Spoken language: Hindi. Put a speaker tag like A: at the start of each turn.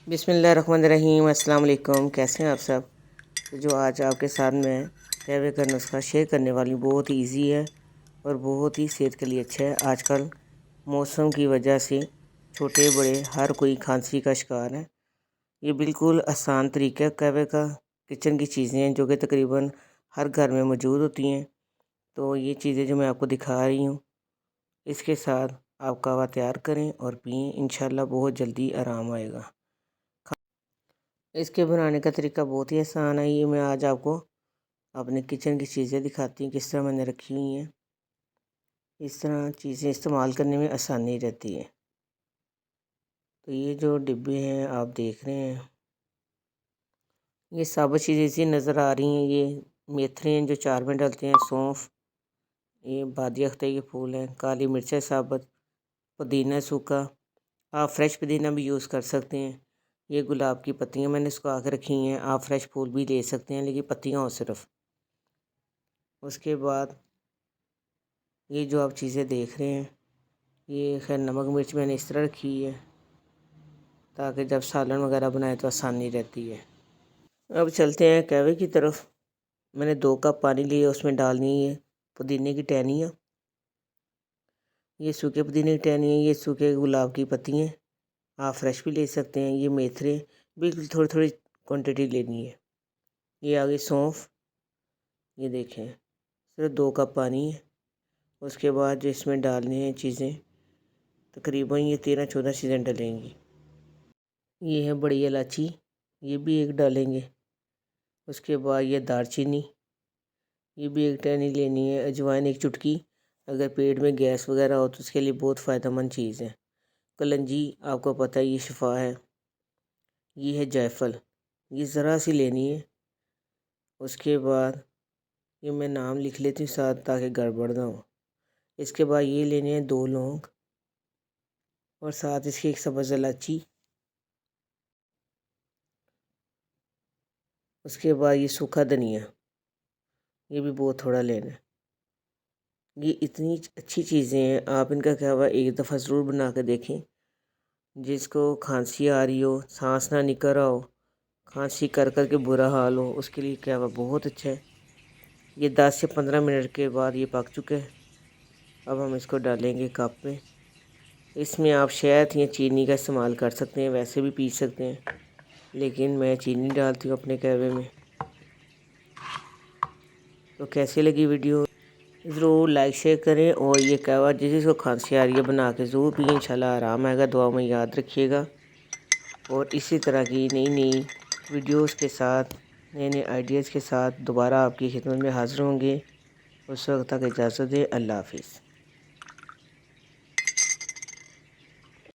A: बिस्मिल्लाहिर्रहमानिर्रहीम। अस्सलाम वालेकुम। कैसे हैं आप सब। तो जो आज आपके साथ मैं कहवे का नुस्खा शेयर करने वाली हूँ, बहुत ही ईजी है और बहुत ही सेहत के लिए अच्छा है। आजकल मौसम की वजह से छोटे बड़े हर कोई खांसी का शिकार है। ये बिल्कुल आसान तरीका है कहवे का। किचन की चीज़ें हैं जो कि तकरीबन हर घर में मौजूद होती हैं। तो ये चीज़ें जो मैं आपको दिखा रही हूँ, इसके साथ आप कहवा तैयार करें और पिएँ, इंशाल्लाह बहुत जल्दी आराम आएगा। इसके बनाने का तरीका बहुत ही आसान है। ये मैं आज आपको अपने किचन की चीज़ें दिखाती हूँ किस तरह मैंने रखी हुई हैं। इस तरह चीज़ें इस्तेमाल करने में आसानी रहती है। तो ये जो डिब्बे हैं आप देख रहे हैं, ये साबुत चीज़ें सी नज़र आ रही हैं। ये मेथरे हैं जो चार में डलते हैं, सौंफ, ये बादी अख्तर के फूल हैं, काली मिर्च साबुत, पुदीना सूखा, आप फ्रेश पुदीना भी यूज़ कर सकते हैं। ये गुलाब की पत्तियां मैंने सुखा के रखी हैं। आप फ्रेश फूल भी ले सकते हैं लेकिन पत्तियां हो सिर्फ। उसके बाद ये जो आप चीज़ें देख रहे हैं, ये खैर नमक मिर्च मैंने इस तरह रखी है ताकि जब सालन वगैरह बनाए तो आसानी रहती है। अब चलते हैं कहवे की तरफ। मैंने 2 कप पानी लिया, उसमें डालनी है पुदीने की टहनियाँ। ये सूखे पुदीने की टहनियाँ, ये सूखे गुलाब की पत्तियाँ, आप फ्रेश भी ले सकते हैं। ये मेथरे, बिल्कुल थोड़ी थोड़ी क्वांटिटी लेनी है। ये आ गई सौंफ, ये देखें सिर्फ 2 कप पानी है। उसके बाद जो इसमें डालनी है चीज़ें, तकरीबन ये 13-14 चीज़ें डलेंगी। ये है बड़ी इलायची, ये भी एक डालेंगे। उसके बाद ये दालचीनी, ये भी एक टहनी लेनी है। अजवाइन एक चुटकी, अगर पेट में गैस वगैरह हो तो उसके लिए बहुत फ़ायदेमंद चीज़ है। कलंजी आपको पता है ये शिफा है। ये है जायफल, ये ज़रा सी लेनी है। उसके बाद ये मैं नाम लिख लेती हूँ साथ ताकि गड़बड़ ना हो। इसके बाद ये लेने हैं 2 लौंग और साथ इसकी एक सब्ज़ इलायची। उसके बाद ये सूखा धनिया, ये भी बहुत थोड़ा लेना है। ये इतनी अच्छी चीज़ें हैं, आप इनका कहवा एक दफ़ा ज़रूर बना के देखें। जिसको खांसी आ रही हो, सांस ना निकल रहा हो, खांसी कर कर के बुरा हाल हो, उसके लिए कहवा बहुत अच्छा है। ये 10 से 15 मिनट के बाद ये पक चुका है। अब हम इसको डालेंगे कप में। इसमें आप शहद या चीनी का इस्तेमाल कर सकते हैं, वैसे भी पी सकते हैं, लेकिन मैं चीनी डालती हूँ अपने कहवे में। तो कैसी लगी वीडियो, ज़रूर लाइक शेयर करें। और ये कहवा जिसको खांसी आ रही है बना के ज़रूर पिए, इंशाल्लाह आराम आएगा। दुआ में याद रखिएगा। और इसी तरह की नई नई वीडियोस के साथ, नए नए आइडियाज़ के साथ दोबारा आपकी खिदमत में हाज़िर होंगे। उस वक्त तक इजाज़त दें। अल्लाह हाफ़िज़।